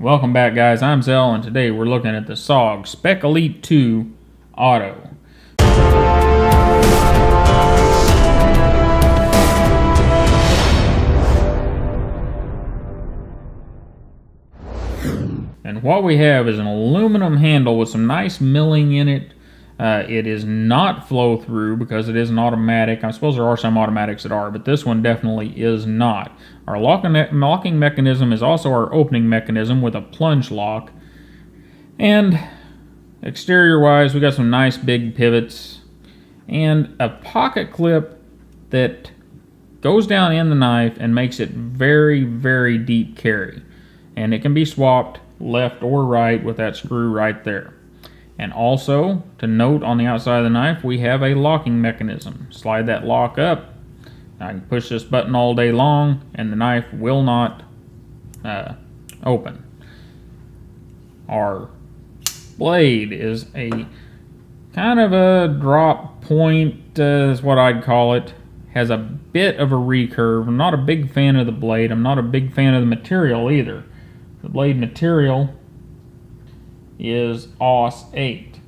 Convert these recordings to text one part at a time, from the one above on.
Welcome back, guys. I'm Zell, and today we're looking at the SOG Spec-Elite 2 Auto. And what we have is an aluminum handle with some nice milling in it. It is not flow through because it is an automatic. I suppose there are some automatics that are, but this one definitely is not. Our locking mechanism is also our opening mechanism with a plunge lock. And exterior wise, we got some nice big pivots and a pocket clip that goes down in the knife and makes it very, very deep carry. And it can be swapped left or right with that screw right there. And also, to note on the outside of the knife, we have a locking mechanism. Slide that lock up. I can push this button all day long, and the knife will not open. Our blade is a kind of a drop point, is what I'd call it. Has a bit of a recurve. I'm not a big fan of the blade. I'm not a big fan of the material either. The blade material is AUS 8,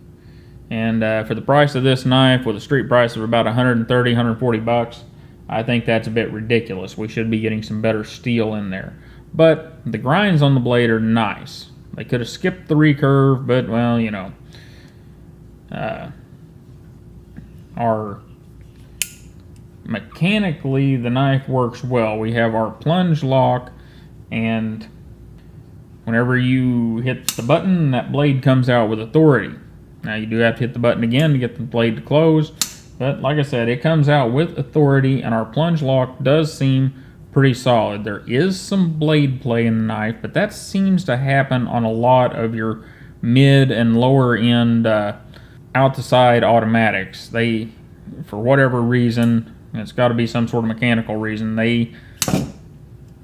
and for the price of this knife, with a street price of about 130, 140 bucks, I think that's a bit ridiculous. We should be getting some better steel in there, but the grinds on the blade are nice. They could have skipped the recurve, but well, you know, mechanically the knife works well. We have our plunge lock, and whenever you hit the button, that blade comes out with authority. Now you do have to hit the button again to get the blade to close, but like I said, it comes out with authority, and our plunge lock does seem pretty solid. There is some blade play in the knife, but that seems to happen on a lot of your mid and lower end out-the-side automatics. They, for whatever reason, it's got to be some sort of mechanical reason,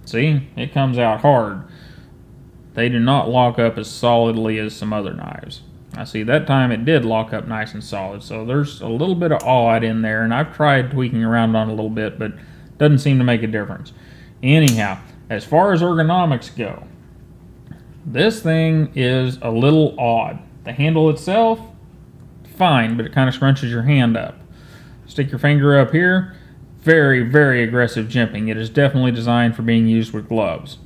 see, it comes out hard. They do not lock up as solidly as some other knives. I see that time it did lock up nice and solid, so there's a little bit of odd in there, and I've tried tweaking around on it a little bit, but doesn't seem to make a difference. Anyhow, as far as ergonomics go, this thing is a little odd. The handle itself, fine, but it kind of scrunches your hand up. Stick your finger up here, very, very aggressive jimping. It is definitely designed for being used with gloves.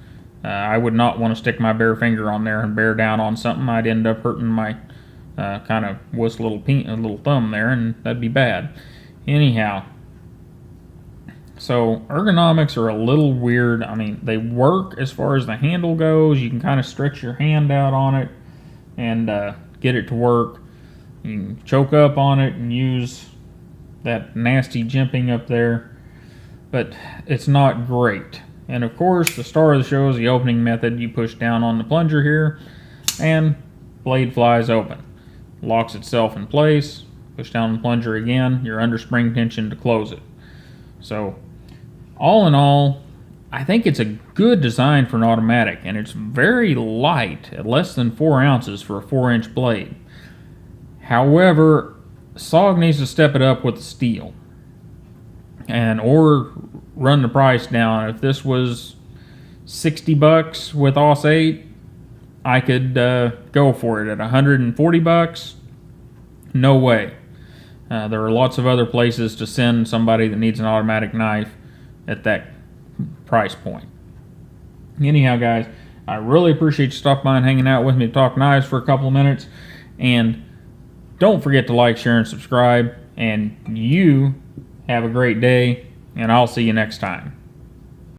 I would not want to stick my bare finger on there and bear down on something. I'd end up hurting my kind of wuss little thumb there, and that'd be bad. Anyhow, so ergonomics are a little weird. I mean, they work as far as the handle goes. You can kind of stretch your hand out on it and get it to work. You can choke up on it and use that nasty jimping up there, but it's not great. And of course, the star of the show is the opening method. You push down on the plunger here, and blade flies open. Locks itself in place. Push down the plunger again. You're under spring tension to close it. So, all in all, I think it's a good design for an automatic, and it's very light at less than 4 ounces for a 4-inch blade. However, SOG needs to step it up with the steel, or run the price down. If this was 60 bucks with AUS 8, I could go for it. At 140 bucks, no way. There are lots of other places to send somebody that needs an automatic knife at that price point. Anyhow, guys, I really appreciate you stopping by and hanging out with me to talk knives for a couple of minutes. And don't forget to like, share, and subscribe. And you have a great day, and I'll see you next time.